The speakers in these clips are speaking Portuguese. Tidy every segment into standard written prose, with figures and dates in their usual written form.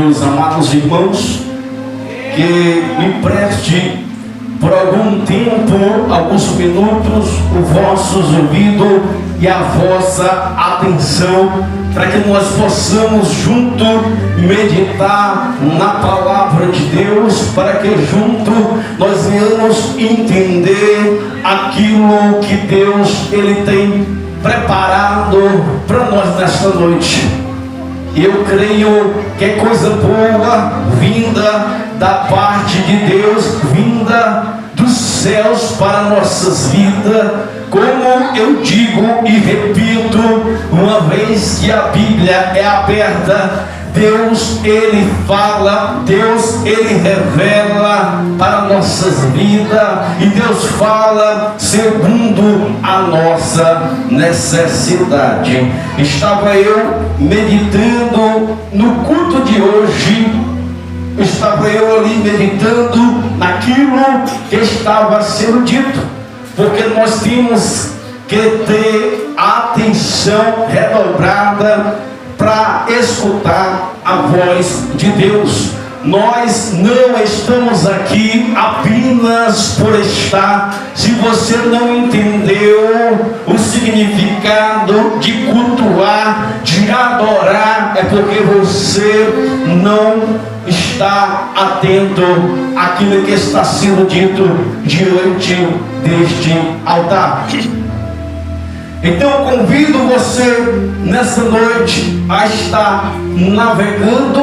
meus amados irmãos, que me preste por algum tempo, alguns minutos, o vosso ouvido e a vossa atenção, para que nós possamos junto meditar na palavra de Deus, para que junto nós venhamos entender aquilo que Deus Ele tem preparado para nós nesta noite. Eu creio que é coisa boa vinda da parte de Deus, vinda dos céus para nossas vidas. Como eu digo e repito, uma vez que a Bíblia é aberta, Deus Ele fala, Deus Ele revela para nossas vidas, e Deus fala segundo a nossa necessidade. Estava eu meditando no culto de hoje, estava eu ali meditando naquilo que estava sendo dito, porque nós temos que ter atenção redobrada para escutar a voz de Deus. Nós não estamos aqui apenas por estar. Se você não entendeu o significado de cultuar, de adorar, é porque você não está atento àquilo que está sendo dito diante deste altar. Então eu convido você nessa noite a estar navegando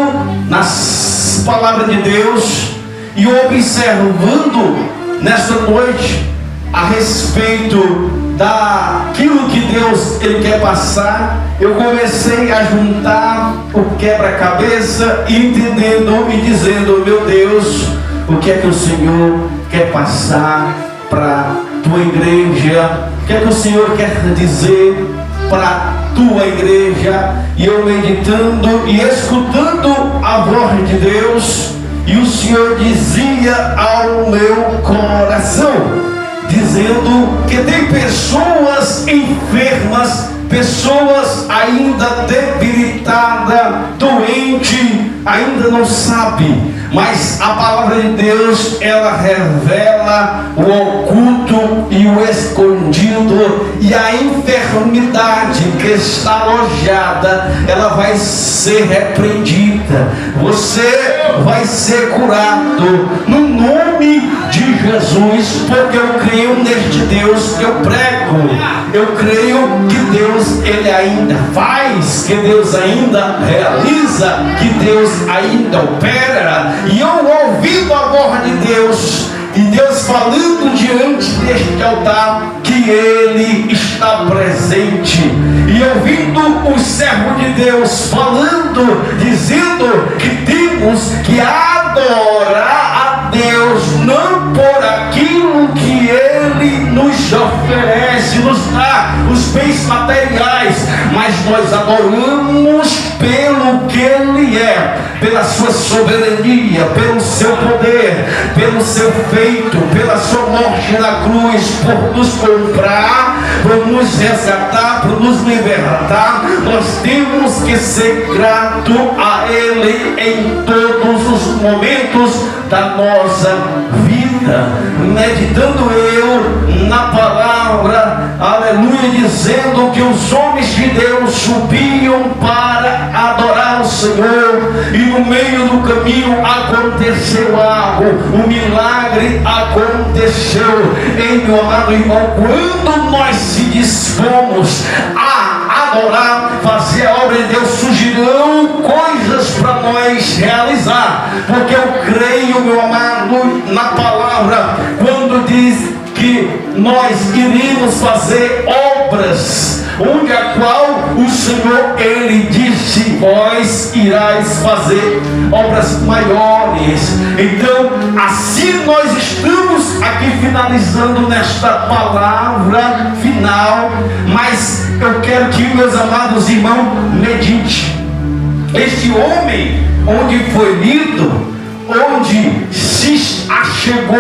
nas palavras de Deus e observando nessa noite a respeito daquilo que Deus Ele quer passar. Eu comecei a juntar o quebra-cabeça, entendendo e dizendo: meu Deus, o que é que o Senhor quer passar para tua igreja? O que é que o Senhor quer dizer para tua igreja? E eu meditando e escutando a voz de Deus, e o Senhor dizia ao meu coração, dizendo que tem pessoas enfermas, pessoas ainda debilitadas, doentes, ainda não sabe. Mas a palavra de Deus, ela revela o oculto e o escondido, e a enfermidade que está alojada, ela vai ser repreendida. Você vai ser curado no nome de Jesus, porque eu creio neste Deus que eu prego. Eu creio que Deus, Ele ainda faz, que Deus ainda realiza, que Deus ainda opera. E eu ouvindo a voz de Deus, e Deus falando diante deste altar, que Ele está presente. E ouvindo o servo de Deus falando, dizendo que temos que adorar a Deus, não por aquilo que Ele nos oferece, nos dá os bens materiais, mas nós adoramos pelo que Ele é, pela sua soberania, pelo seu poder, pelo seu feito, pela sua morte na cruz, por nos comprar, por nos resgatar, por nos libertar. Nós temos que ser grato a Ele em todos os momentos da nossa vida. Meditando eu na palavra, aleluia, dizendo que os homens de Deus subiam para adorar o Senhor, e no meio do caminho aconteceu algo, um milagre aconteceu. Ei, meu amado irmão, quando nós se dispomos a adorar, fazer a obra de Deus, surgirão coisas para nós realizar, porque eu creio, meu amado, na palavra, quando diz que nós iríamos fazer obras, onde a qual o Senhor, Ele disse: vós irás fazer obras maiores. Então, assim nós estamos aqui finalizando nesta palavra final, mas eu quero que meus amados irmãos medite. Este homem, onde foi lido, onde se achegou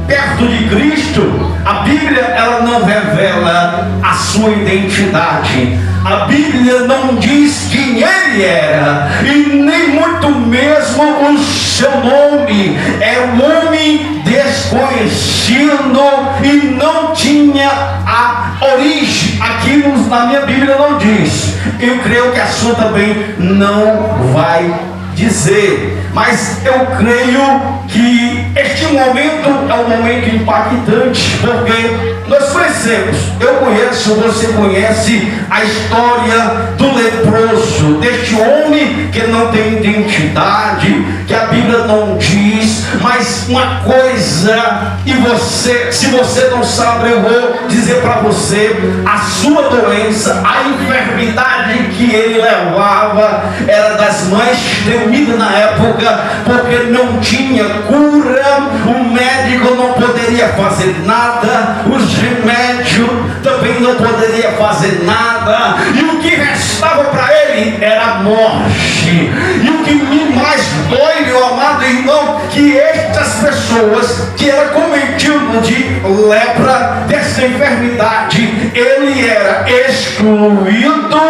perto de Cristo, a Bíblia, ela não revela a sua identidade. A Bíblia não diz quem ele ele era, e nem muito mesmo o seu nome. Era um homem desconhecido e não tinha a origem. Aqui na minha Bíblia não diz. Eu creio que a sua também não vai dizer, mas eu creio que este momento é um momento impactante, porque nós conhecemos, eu conheço, você conhece a história do leproso, deste homem que não tem identidade, que a Bíblia não diz, mas uma coisa, e você, se você não sabe, eu vou dizer para você, a sua doença, a enfermidade que ele levava, era das mais temidas na época, porque não tinha cura, o médico não poderia fazer nada, os remédios também não poderia fazer nada, e o que restava para ele era a morte. E o que me mais dói, meu amado irmão, que estas pessoas que eram cometidas de lepra, dessa enfermidade, ele era excluído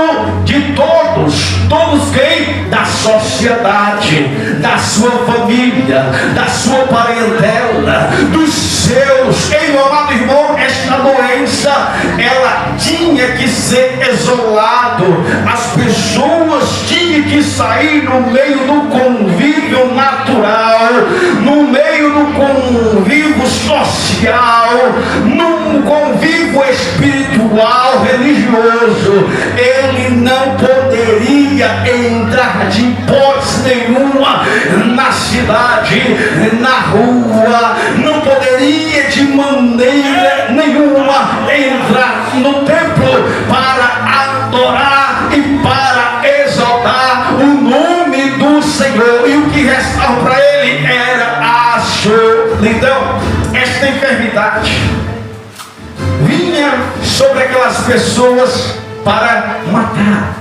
de todos quem? Da sociedade, da sua família, da sua parentela, dos seus. Ei, meu amado irmão, esta doença, ela tinha que ser isolado. As pessoas tinham que sair no meio do convívio natural, no meio do convívio social, num convívio espiritual, religioso. Ele não poderia entrar de hipótese nenhuma na cidade, na rua, não poderia de maneira nenhuma entrar no templo para adorar e para exaltar o nome do Senhor. E o que restava para ele era a solidão. Esta enfermidade vinha sobre aquelas pessoas para matar.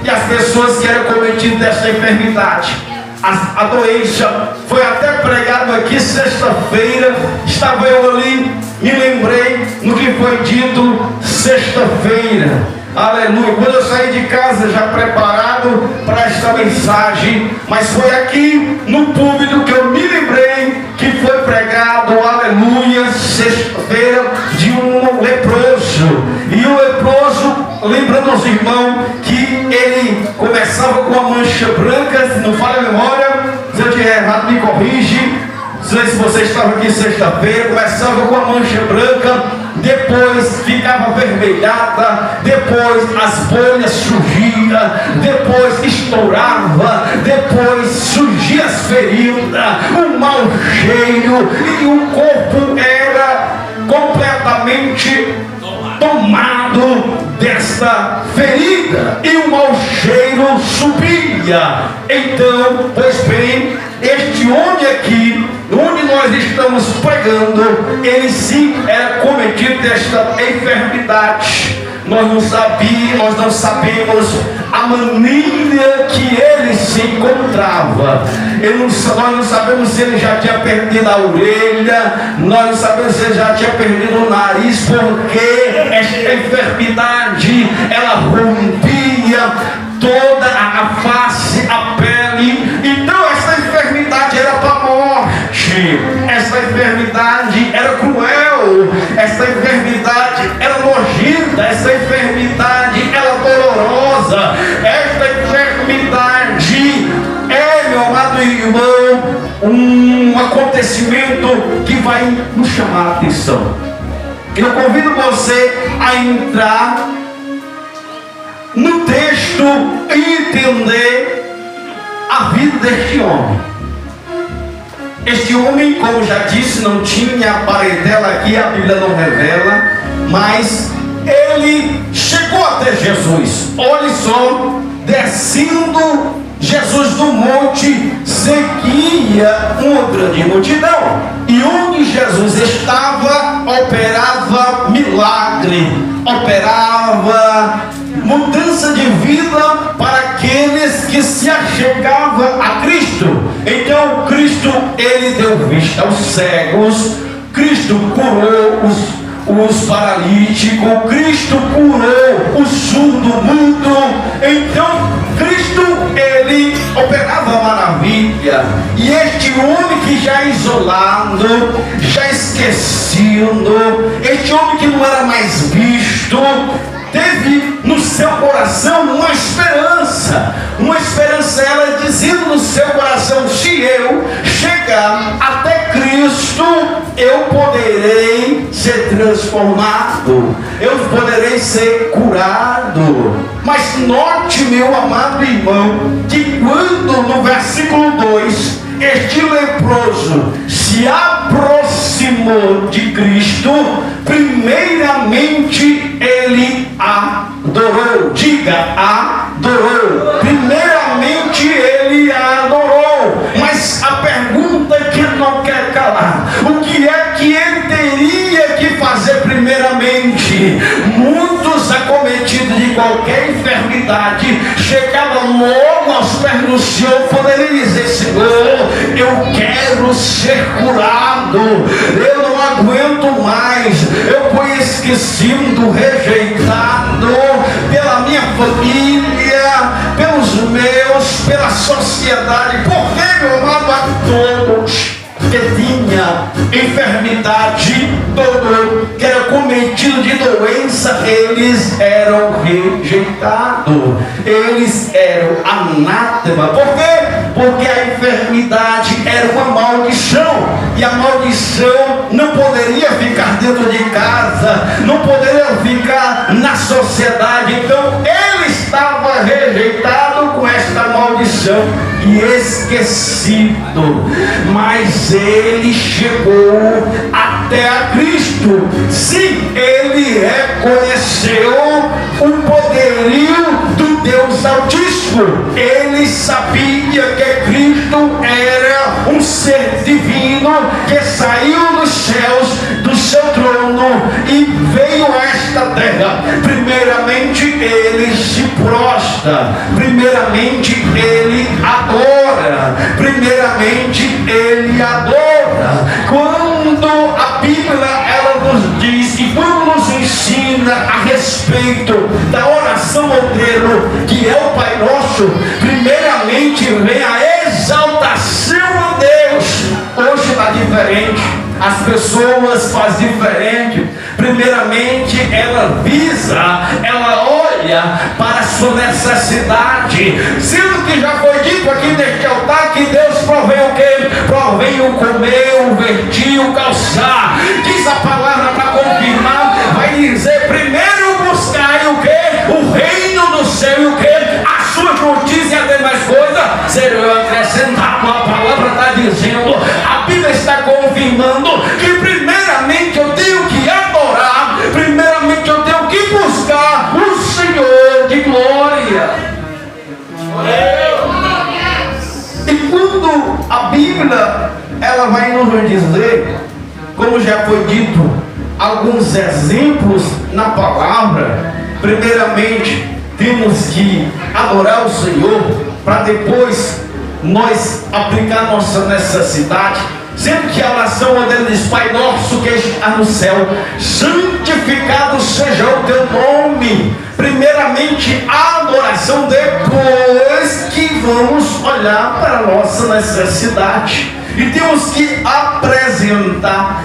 E as pessoas que eram cometidas dessa enfermidade, a doença foi até pregado aqui sexta-feira. Estava eu ali, me lembrei no que foi dito sexta-feira. Aleluia. Quando eu saí de casa já preparado para esta mensagem, mas foi aqui no púlpito que eu me lembrei que foi pregado, aleluia, sexta-feira, de um leproso. E o leproso, lembrando aos irmãos que ele começava com a mancha branca, não falha a memória, se eu tiver errado me corrige. Não sei se você estava aqui sexta-feira, começava com a mancha branca, depois ficava avermelhada, depois as bolhas surgiam, depois estourava, depois surgia as feridas, um mau cheiro, e o corpo era completamente tomado desta ferida, e o mau cheiro subia. Então, pois bem, este homem aqui, onde nós estamos pregando, ele sim era cometido desta enfermidade. Nós não sabemos a maneira que ele se encontrava. Nós não sabemos se ele já tinha perdido a orelha, nós não sabemos se ele já tinha perdido o nariz, porque esta enfermidade, ela rompia toda a face, a pele. Então essa enfermidade era para a morte, essa enfermidade era cruel, essa enfermidade era nojenta, essa enfermidade era dolorosa, esta enfermidade é, meu amado irmão, um acontecimento que vai nos chamar a atenção. Eu convido você a entrar no texto e entender a vida deste homem. Este homem, como já disse, não tinha parentela aqui, a Bíblia não revela, mas ele chegou até Jesus. Olhe só, descendo Jesus do monte, seguia uma grande multidão, e onde Jesus estava, operava milagre, operava mudança de vida para aqueles que se achegavam a Cristo. Então Cristo, ele deu vista aos cegos, Cristo curou os paralíticos, Cristo curou o surdo mudo. Então Cristo, ele operava maravilha. E este homem que já isolado, já esquecido, este homem que não era mais visto, teve no seu coração uma esperança, ela dizendo no seu coração: se eu chegar até Cristo, eu poderei ser transformado, eu poderei ser curado. Mas note, meu amado irmão, que quando no versículo 2, este leproso se aproximou de Cristo, primeiramente ele adorou. Diga, adorou. Primeiramente ele adorou. Mas a pergunta que não quer calar: o que é que ele teria que fazer primeiramente? Muitos acometidos de qualquer enfermidade chegavam logo aos pés do Senhor, poderiam dizer: Senhor, eu quero ser curado, eu não aguento mais, eu fui esquecido, rejeitado pela minha família, pelos meus, pela sociedade. Porque, meu amado, a todos que tinha enfermidade, todo que era cometido de doença, eles eram rejeitados, eles eram anátema. Por quê? Porque a enfermidade era uma maldição, e a maldição não poderia ficar dentro de casa, não poderia ficar na sociedade. Então ele estava rejeitado com esta maldição e esquecido. Mas ele chegou até a Cristo. Sim, ele reconheceu o poderio do Deus Altíssimo. Ele sabia que Cristo era um ser divino que saiu dos céus, do seu trono, e veio a esta terra. Primeiramente ele se prostra, primeiramente ele adora, primeiramente ele adora. Quando a Bíblia ela nos diz e quando nos ensina a respeito da oração modelo, que é o Pai Nosso, primeiramente vem a exaltação a Deus. Hoje está diferente, as pessoas fazem diferente. Primeiramente ela visa, ela olha para a sua necessidade, sendo que já foi dito aqui neste altar que Deus provém o quê? Provém o comer, o vestir, o calçar. Diz a palavra para confirmar, vai dizer: primeiro buscai o quê? O reino do céu e o quê? A sua justiça e as demais coisas serão acrescentadas. A palavra está dizendo, a Bíblia está confirmando que primeiramente eu tenho que adorar, primeiramente eu tenho que buscar o Senhor de glória. E quando a Bíblia ela vai nos dizer, como já foi dito, alguns exemplos na palavra, primeiramente temos que adorar o Senhor para depois nós aplicar nossa necessidade. Sendo que a oração dele diz: Pai nosso que está no céu, santificado seja o teu nome. Primeiramente a adoração, depois que vamos olhar para a nossa necessidade. E temos que apresentar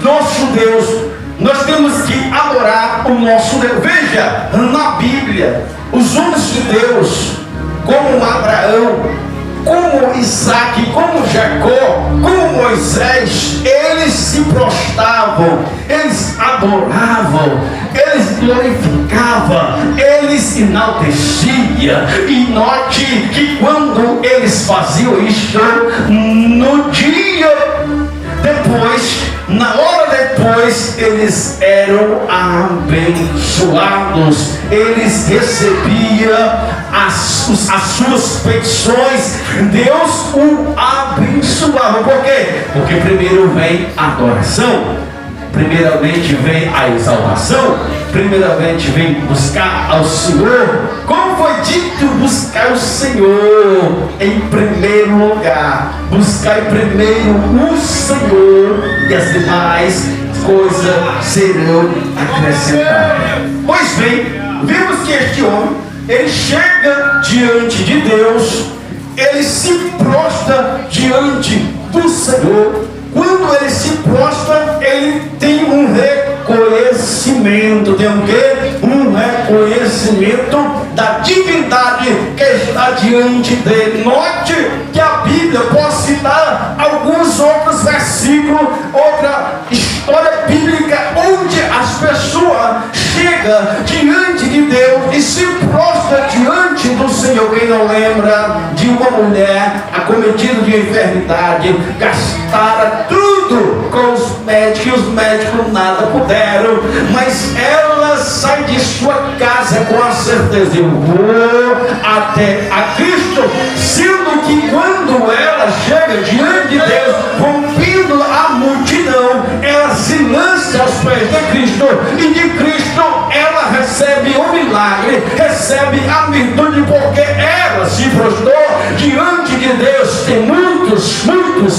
nosso Deus. Nós temos que adorar o nosso Deus. Veja, na Bíblia, os homens de Deus, como Abraão, como Isaac, como Jacó, como Moisés, eles se prostravam, eles adoravam, eles glorificavam, eles enalteciam. E note que quando eles faziam isso, no dia depois, na hora depois, eles eram abençoados, eles recebiam as suas petições, Deus o abençoava. Por quê? Porque primeiro vem a adoração, primeiramente vem a exaltação, primeiramente vem buscar ao Senhor. Como foi dito, buscar o Senhor em primeiro lugar. Buscar primeiro o Senhor, e as demais coisas serão acrescentadas. Pois bem, vemos que este homem, ele chega diante de Deus, ele se prostra diante do Senhor. Quando ele se prostra, ele tem um reconhecimento. Tem o quê? Um reconhecimento da divindade que está diante dele. Note que a Bíblia pode citar alguns outros versículos, outra história bíblica, onde as pessoas chegam diante de Deus e se prostra diante do Senhor. Quem não lembra de uma mulher acometida de enfermidade, gastara tudo com os médicos, e os médicos nada puderam, mas ela sai de sua casa com a certeza: eu vou até a Cristo, sendo que quando ela chega diante de Deus, rompendo a multidão, ela se lança aos pés de Cristo, e de Cristo ela recebe o milagre, recebe a virtude, porque ela se prostrou diante de Deus. Tem muitas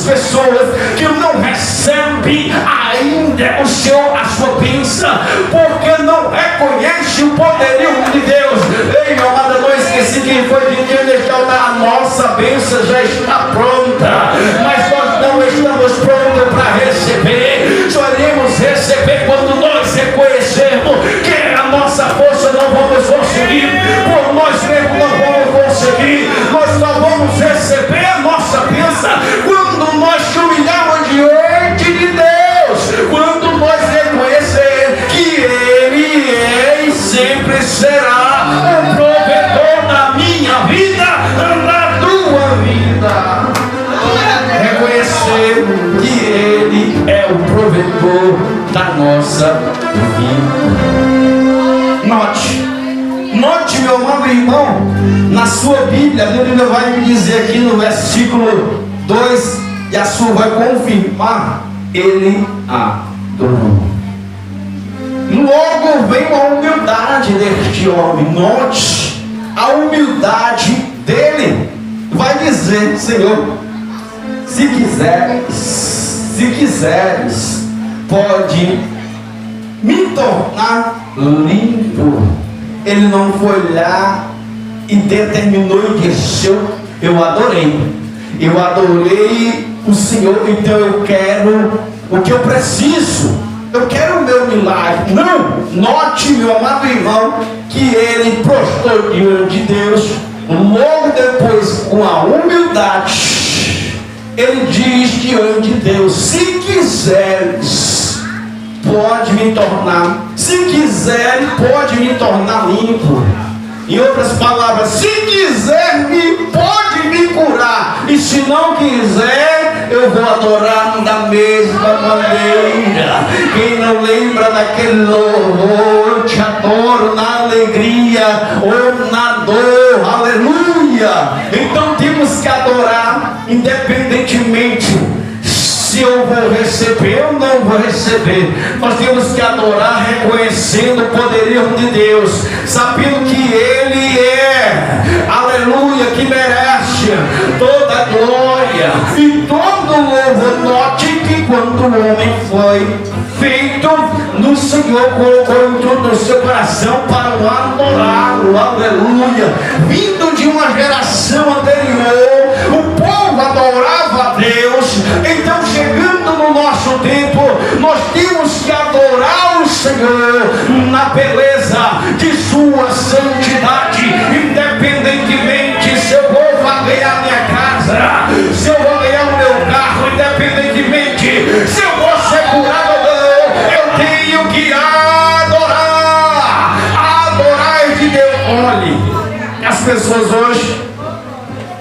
pessoas que não recebem ainda o Senhor, a sua bênção, porque não reconhece o poderio de Deus. Ei, meu amado, não esqueci quem foi dizendo neste altar: a nossa bênção já está pronta, mas nós não estamos prontos para receber. Só iremos receber quando nós reconhecermos que a nossa força não vamos conseguir, por nós mesmos não vamos conseguir. Nós só vamos receber a nossa bênção quando nós humilharmos diante de Deus, quando nós reconhecer que Ele é e sempre será o provedor da minha vida, da tua vida. Reconhecer que Ele é o provedor da nossa vida. Note, meu amado irmão, na sua Bíblia, a Bíblia vai me dizer aqui no versículo 2, e a sua vai confirmar: ele adorou. Logo vem a humildade deste homem. Note a humildade dele. Vai dizer: Senhor, se quiseres, pode me tornar limpo. Ele não foi lá e determinou e disse: eu adorei o Senhor, então eu quero o que eu preciso, eu quero o meu milagre. Não, note, meu amado irmão, que ele prostrou diante de Deus. Logo depois, com a humildade, ele diz diante de Deus: se quiseres, pode me tornar, se quiser, pode me tornar limpo. Em outras palavras, se quiser, pode me curar, e se não quiser, eu vou adorar da mesma maneira. Quem não lembra daquele louvor: eu te adoro na alegria ou na dor, aleluia. Então temos que adorar independentemente se eu vou receber ou não vou receber. Nós temos que adorar reconhecendo o poderio de Deus, sabendo que Ele é, aleluia, que merece toda a glória e todo o louvor. Note que quando o homem foi feito, no Senhor colocou tudo no seu coração para o adorá-lo, aleluia. Vindo de uma geração anterior, o povo adorava a Deus. Então, chegando no nosso tempo, nós temos que adorar o Senhor na beleza de sua santidade, independentemente se eu vou vaguear minha casa, se eu vou ganhar o meu carro, independentemente se eu vou ser curado ou não, eu tenho que adorar de Deus. Olhe, as pessoas hoje,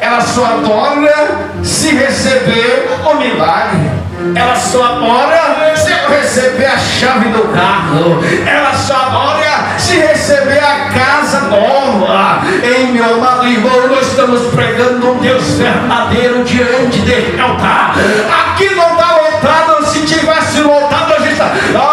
elas só adoram se receber o milagre. Ela só adora se receber a chave do carro. Ela só adora se receber a casa nova. Ei, meu amado irmão, nós estamos pregando um Deus verdadeiro diante deste altar. Aqui não está lotado. Se tivesse lotado, a gente está: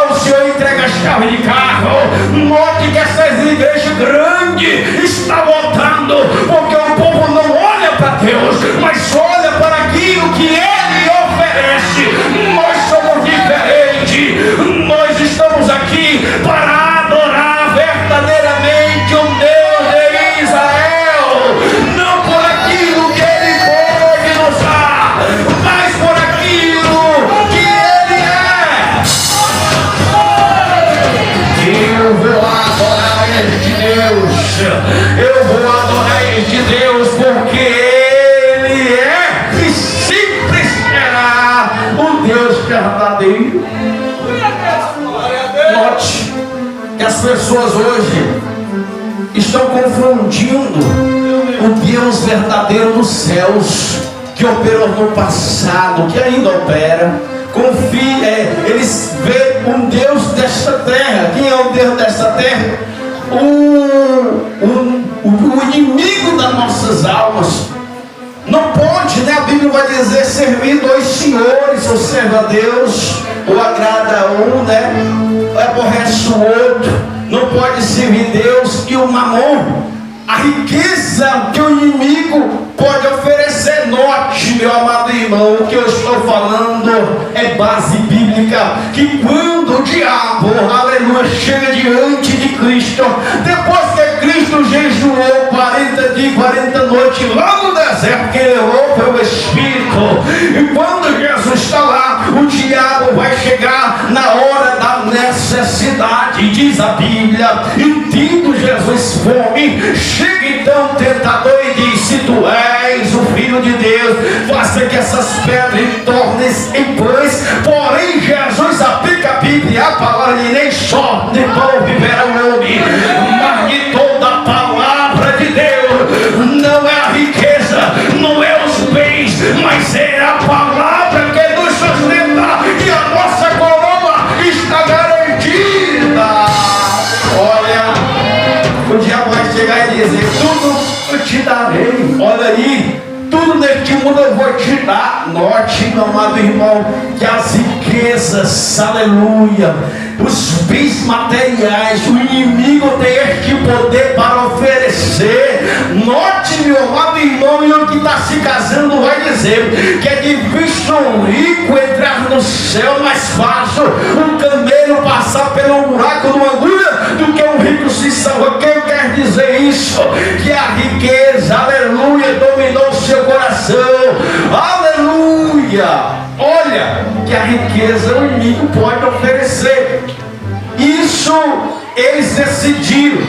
o Senhor entrega a chave de carro. Note que essas igrejas grandes estão lotando, porque o povo não olha para Deus, mas olha para aquilo que Ele oferece. Nós somos diferentes. Eu vou adorar este Deus porque Ele é e sempre será o Deus verdadeiro. Note que as pessoas hoje estão confundindo o Deus verdadeiro dos céus, que operou no passado, que ainda opera. Eles veem um Deus desta terra. Quem é o Deus desta terra? O inimigo das nossas almas. Não pode, né? A Bíblia vai dizer servir dois senhores, ou serve a Deus, ou agrada a um, né? Aborrece o outro. Não pode servir Deus e o mamon. A riqueza que o inimigo pode oferecer. Note, meu amado irmão, o que eu estou falando é base bíblica. Que quando o diabo, aleluia, chega diante de Cristo, depois que Cristo jejuou 40 dias, 40 noites lá no deserto, que ele levou pelo Espírito, e quando Jesus está lá, o diabo vai chegar na hora da necessidade, diz a Bíblia, e tendo Jesus fome, chega então o tentador e diz: se tu és o Filho de Deus, faça que essas pedras tornem-se em pães. Porém Jesus aplica a Bíblia, a palavra, e nem só de pão viverá o homem, mas de toda a palavra de Deus. Não é a riqueza, não é os bens, mas é a palavra que nos sustenta, e a nossa coroa está garantida. Olha, o diabo vai chegar e dizer: tudo eu te darei. Olha aí, tudo neste mundo eu vou te dar. Note, meu amado irmão, que as riquezas, aleluia, os bens materiais, o inimigo tem este poder para oferecer. Note, meu amado irmão, e o que está se casando vai dizer que é difícil um rico entrar no céu, mais fácil um camelo passar pelo buraco de uma agulha do que um rico se salvar. Quem quer dizer isso? Que a riqueza, aleluia, dominou o seu coração. Aleluia! Olha, que a riqueza o inimigo pode oferecer. Isso eles decidiram.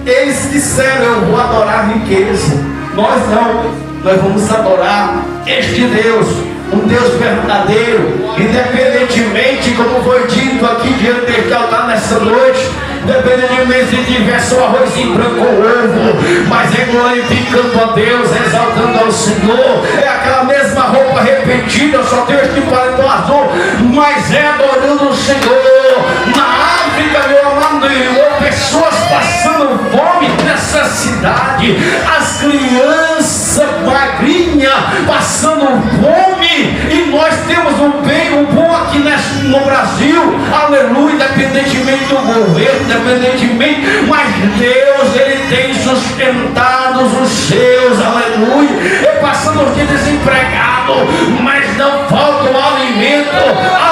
Eles disseram: eu vou adorar a riqueza. Nós não. Nós vamos adorar este Deus, um Deus verdadeiro, independentemente, como foi dito aqui diante deste altar nessa noite, independentemente se tivesse um arrozinho branco ou ovo, mas é glorificando a Deus, exaltando ao Senhor. É aquela mesma roupa repetida, eu só tenho este paletó azul, mas é adorando o Senhor. Na África, meu amado irmão, pessoas passando fome, necessidade, as crianças magrinhas passando fome, e nós temos um bem, um bom aqui no Brasil, aleluia, independentemente do governo, independentemente, mas Deus, Ele tem sustentado os seus, aleluia, e passando os dias desempregado, mas não falta o alimento,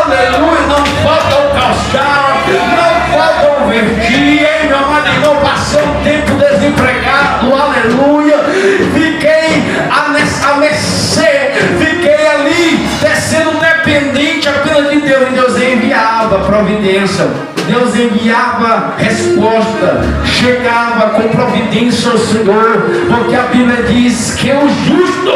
aleluia, não falta o calçado, não falta o vestir, meu amado irmão, passou um tempo desempregado, aleluia, fiquei a mercê, fiquei ali, sendo dependente apenas de Deus, e Deus enviava providência, Deus enviava resposta, chegava com providência ao Senhor, porque a Bíblia diz que o justo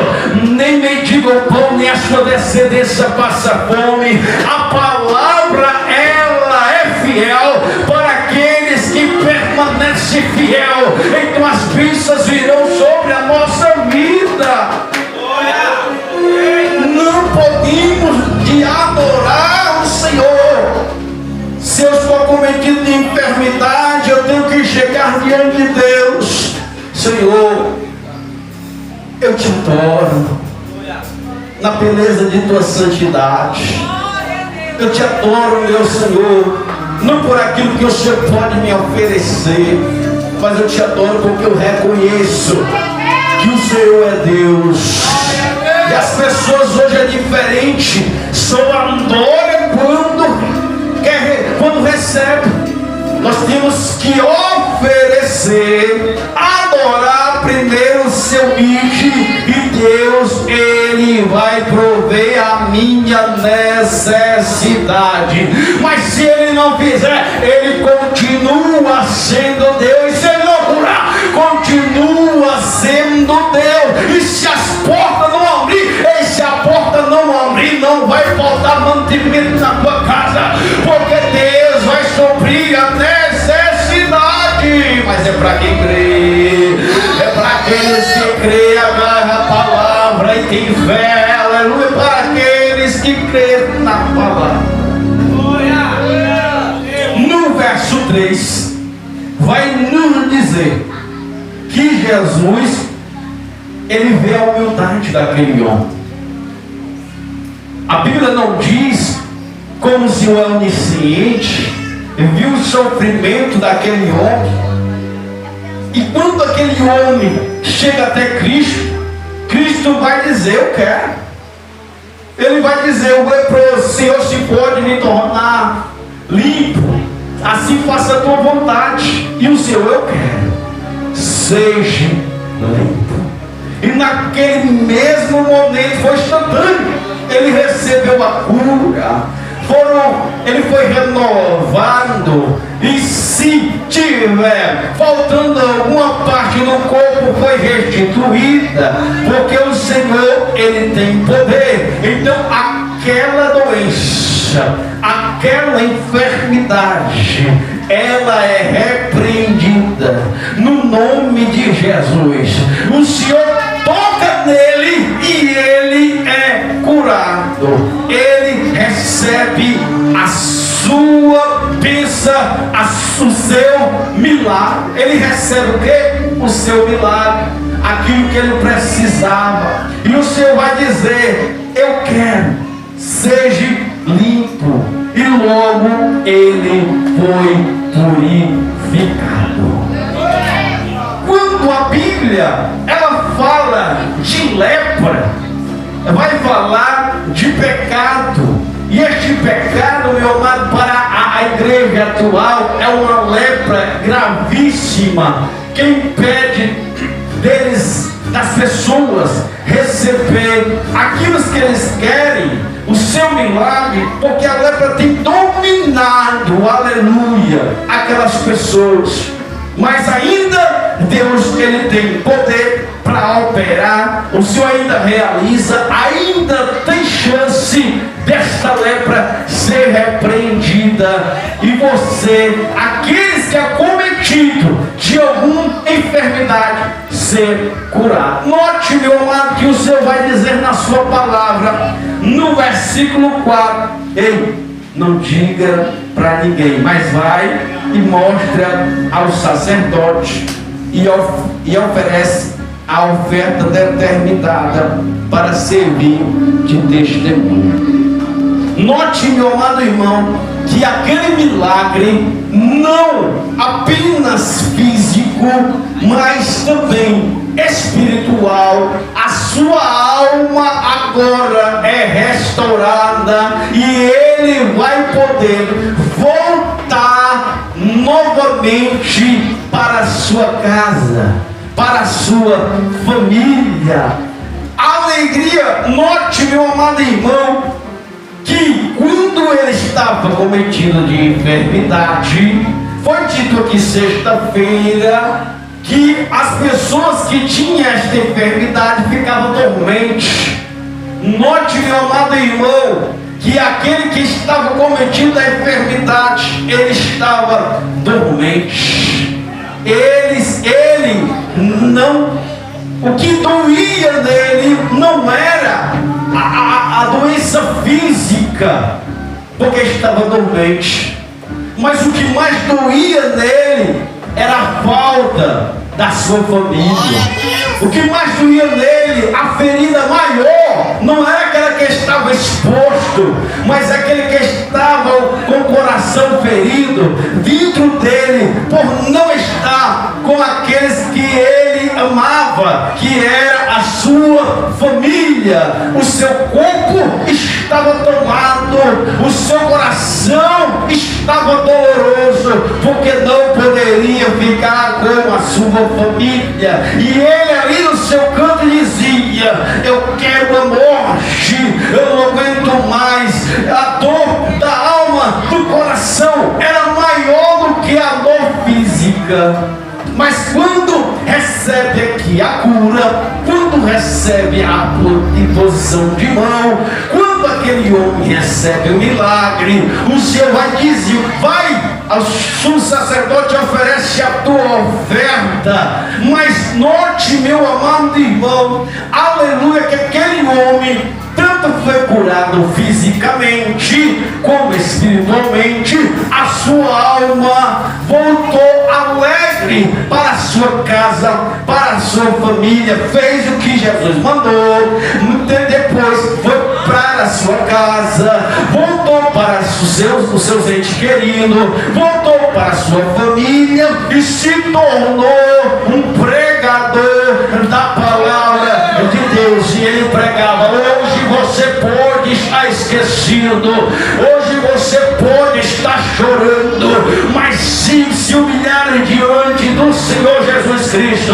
nem mendiga o pão, nem a sua descendência passa fome. A palavra, ela é fiel para aqueles que permanecem fiel, então as bênçãos virão sobre a nossa vida. Não podemos de adorar o Senhor. Se eu estou cometido de enfermidade, eu tenho que chegar diante de Deus: Senhor, eu te adoro na beleza de tua santidade. Eu te adoro, meu Senhor, não por aquilo que o Senhor pode me oferecer, mas eu te adoro porque eu reconheço que o Senhor é Deus. E as pessoas hoje é diferente, só adoram quando recebe. Nós temos que oferecer, adorar primeiro o seu bicho, e Deus, Ele vai prover a minha necessidade. Mas se Ele não fizer, Ele continua sendo Deus. Se Ele não curar, alimento na tua casa, porque Deus vai suprir a necessidade. Mas é para quem crê, é para aqueles que crê, agarra a palavra e tem fé, aleluia, para aqueles que crê na palavra. No verso 3 vai nos dizer que Jesus, ele vê a humildade daquele homem. A Bíblia não diz como se o onisciente viu o sofrimento daquele homem, e quando aquele homem chega até Cristo, Cristo vai dizer: eu quero. Ele vai dizer: o leproso, Senhor, se pode me tornar limpo, assim faça a tua vontade. E o Senhor: eu quero, seja limpo. E naquele mesmo momento foi instantâneo, ele recebeu a cura. Ele foi renovado, e se tiver faltando alguma parte do corpo, foi restituída, porque o Senhor, ele tem poder. Então aquela doença, aquela enfermidade, ela é repreendida no nome de Jesus. O Senhor toca nele e ele é curado. Ele recebe a sua bênção, o seu milagre. Ele recebe o quê? O seu milagre, aquilo que ele precisava. E o Senhor vai dizer: eu quero, seja limpo. E logo ele foi purificado. Quando a Bíblia ela fala de lepra, vai falar de pecado. E este pecado, meu amado, para a igreja atual é uma lepra gravíssima, que impede das pessoas receber aquilo que eles querem, o seu milagre, porque a lepra tem dominado, aleluia, aquelas pessoas. Mas ainda Deus, ele tem poder para operar. O Senhor ainda realiza, ainda tem chance desta lepra ser repreendida, e você, aqueles que acometido de alguma enfermidade, ser curado. Note, meu amado, que o Senhor vai dizer na sua palavra, no versículo 4: ei, não diga para ninguém, mas vai e mostra ao sacerdote e oferece a oferta determinada para servir de testemunho. Note, meu amado irmão, que aquele milagre não apenas físico, mas também espiritual. A sua alma agora é restaurada e ele vai poder voltar novamente para a sua casa, para a sua família. Alegria. Note, meu amado irmão, que quando ele estava cometido de enfermidade, foi dito aqui sexta-feira que as pessoas que tinham esta enfermidade ficavam dormentes. Note, meu amado irmão, que aquele que estava cometido a enfermidade, ele estava dormente. O que doía nele não era a doença física, porque estava dormente, mas o que mais doía nele era a falta da sua família. O que mais doía nele, a ferida maior, não era aquela que estava exposto, mas aquele que estava com o coração ferido dentro dele, por não estar com aqueles que ele amava, que era a sua família. O seu corpo estava tomado, o seu coração estava doloroso, porque não poderia ficar com a sua família. E ele ali no seu canto dizia: eu quero a morte, eu não aguento mais. A dor da alma, do coração, era maior do que a dor física. Mas quando recebe aqui a cura, quando recebe a imposição de mão, quando aquele homem recebe o milagre, o Senhor vai dizer, vai, o sumo sacerdote oferece a tua oferta. Mas note, meu amado irmão, aleluia, que aquele homem tanto foi curado fisicamente como espiritualmente, a sua alma voltou alegre para a sua casa, para a sua família, fez o que Jesus mandou, depois foi para a sua casa, voltou para os seus entes queridos, voltou para a sua família e se tornou um pregador da palavra de Deus. E ele pregava. Hoje você pode estar esquecido, hoje você pode estar chorando, mas se humilhar diante do Senhor Jesus Cristo,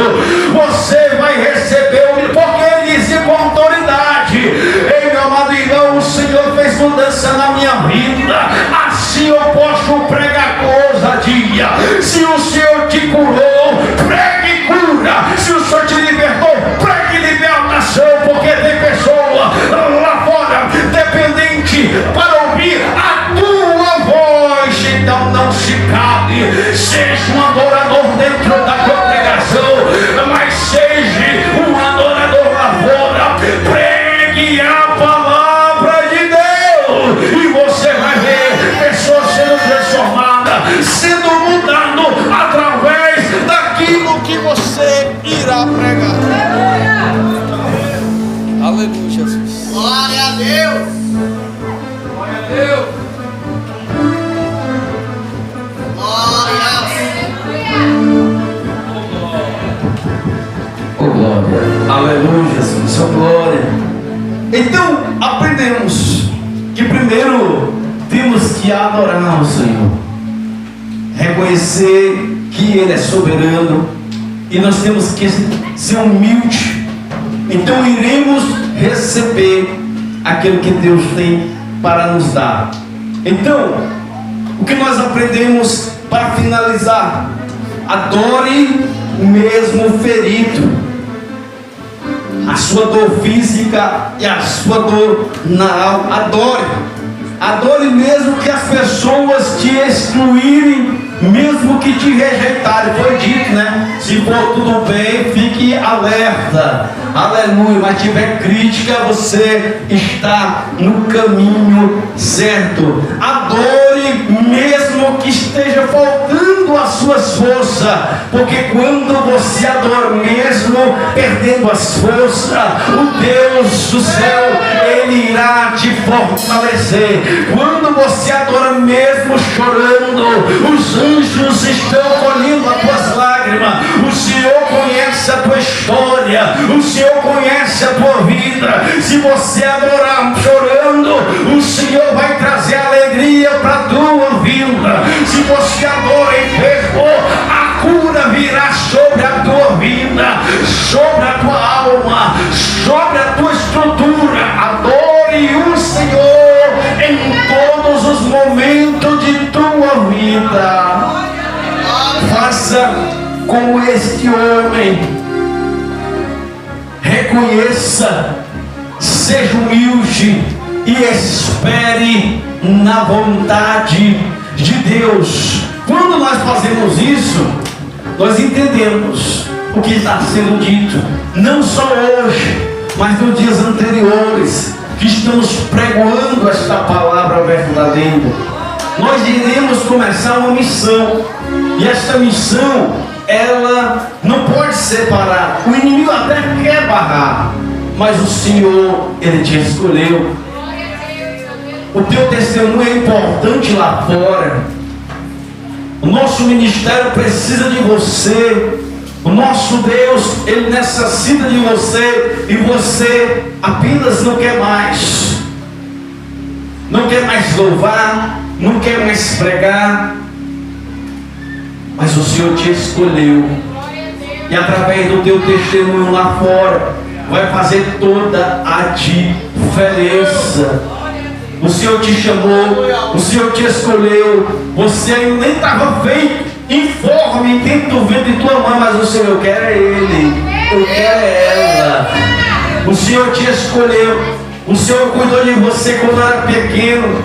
você vai receber porque ele disse com autoridade. Ei, meu amado irmão, o Senhor fez mudança na minha vida, assim eu posso pregar com ousadia. Se o Senhor te curou, pregue cura. Se o Senhor te libertou, pregue libertação, porque tem pessoa lá fora dependente para ouvir a tua voz. Então não se cale, seja um adorador dentro da congregação, mas seja um adorador lá fora. Pregue a palavra de Deus e você vai ver pessoas sendo transformadas, sendo mudado através daquilo que você irá pregar. Aleluia, Jesus. Glória a Deus. Glória a Deus. Glória. Oh, glória. Aleluia, Jesus. Oh, glória. Então, aprendemos que primeiro temos que adorar o Senhor, reconhecer que Ele é soberano e nós temos que ser humildes. Então iremos receber aquilo que Deus tem para nos dar. Então, o que nós aprendemos para finalizar? Adore mesmo ferido. A sua dor física e a sua dor na alma. Adore mesmo que as pessoas te excluírem, mesmo que te rejeitarem. Foi dito, né? Se for tudo bem, fique alerta. Aleluia. Mas tiver crítica, você está no caminho certo. Adore mesmo que esteja faltando as suas forças, porque quando você adora mesmo perdendo as forças, o Deus do céu, Ele irá te fortalecer. Quando você adora mesmo chorando, os anjos estão colhendo as tuas lágrimas. O Senhor conhece a tua história, o Senhor conhece a tua vida. Se você adorar chorando, o Senhor vai trazer alegria para a tua vida. Se você adora enfermo, a cura virá sobre a tua vida, sobre a tua alma, sobre a tua estrutura. Adore o Senhor em todos os momentos de tua vida. Faça como este homem, reconheça, seja humilde e espere na vontade de Deus. Quando nós fazemos isso, nós entendemos o que está sendo dito, não só hoje, mas nos dias anteriores, que estamos pregando esta palavra verdadeira. Nós iremos começar uma missão, e esta missão, ela não pode separar. O inimigo até quer barrar, mas o Senhor, Ele te escolheu. O teu testemunho é importante lá fora. O nosso ministério precisa de você. O nosso Deus, Ele necessita de você, e você apenas não quer mais. Não quer mais louvar, não quer mais pregar, mas o Senhor te escolheu, e através do teu testemunho lá fora vai fazer toda a diferença. O Senhor te chamou, o Senhor te escolheu. Você ainda nem estava feito, informe dentro do ventre de tua mãe, mas o Senhor, eu quero é Ele, eu quero é ela. O Senhor te escolheu. O Senhor cuidou de você quando era pequeno,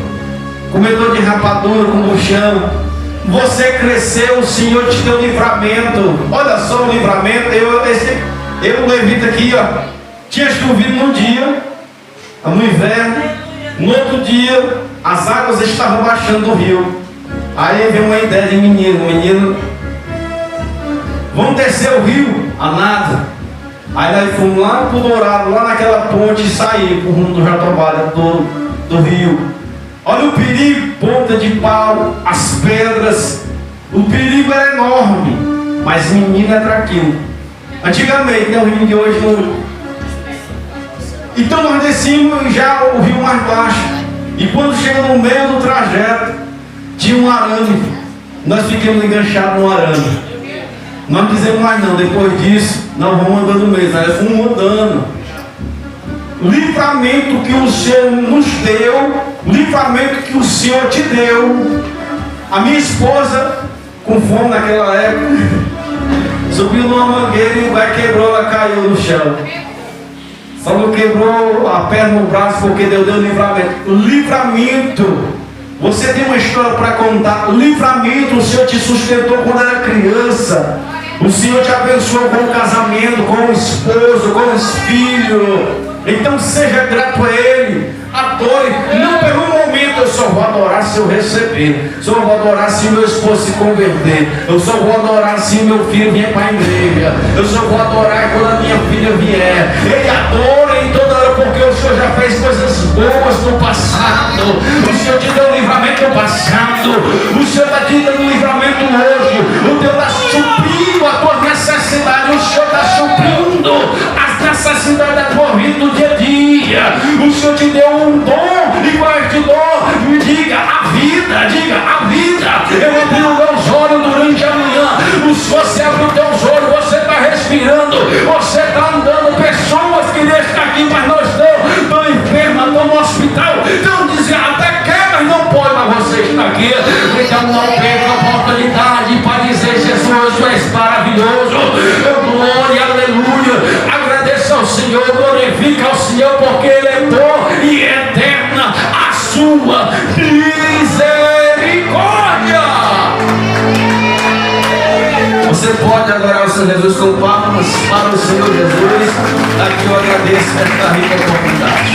comedor de rapadura com buchão. Você cresceu, o Senhor te deu livramento. Olha só o livramento. Eu levito aqui, ó. Tinha chovido no dia, no inverno. No outro dia, as águas estavam baixando do rio. Aí veio uma ideia de menino, vamos descer o rio a nada. Aí nós fomos lá pro Dourado, lá naquela ponte, e saímos pro rumo do Jatobá, do rio. Olha o perigo, ponta de pau, as pedras. O perigo era enorme, mas menino é tranquilo. Antigamente, né, o rio de hoje não. Então nós descemos já o rio mais baixo. E quando chega no meio do trajeto, tinha um arame. Nós ficamos enganchados no arame. Nós não dizemos mais não, depois disso, nós vamos andando mesmo. Nós fomos andando. Livramento que o Senhor nos deu, livramento que o Senhor te deu. A minha esposa, com fome naquela época, subiu numa mangueira e o pé quebrou, ela caiu no chão. Só não quebrou a perna no braço porque Deus deu livramento. Livramento. Você tem uma história para contar. Livramento, o Senhor te sustentou quando era criança. O Senhor te abençoou com o casamento, com o esposo, com os filhos. Então seja grato a Ele, adore, não pelo momento. Eu só vou adorar se eu receber, só vou adorar se meu esposo se converter, eu só vou adorar se meu filho vier para a igreja, eu só vou adorar quando a minha filha vier. Ele adora em toda hora, porque o Senhor já fez coisas boas no passado, o Senhor te deu livramento no passado, o Senhor está te dando livramento hoje, o Deus está suprindo a tua necessidade, o Senhor está suprindo as necessidades da tua vida do dia a dia. O Senhor te deu um dom, e qual é este dom? Me diga a vida, diga a vida. Eu abri os meus olhos durante a manhã. Se você abre os teus olhos, você está respirando, você está andando. Pessoas que estão aqui, mas não estão enfermas, estão no hospital, estão dizendo até quer, mas não pode, mas você está aqui. Então não perca a oportunidade para dizer: Jesus, tu és maravilhoso. Glória, aleluia. Agradeça ao Senhor, glorifica ao Senhor, porque Ele é bom e eterna a sua misericórdia. Você pode adorar o Senhor Jesus com palmas para o Senhor Jesus. Aqui eu agradeço esta rica oportunidade.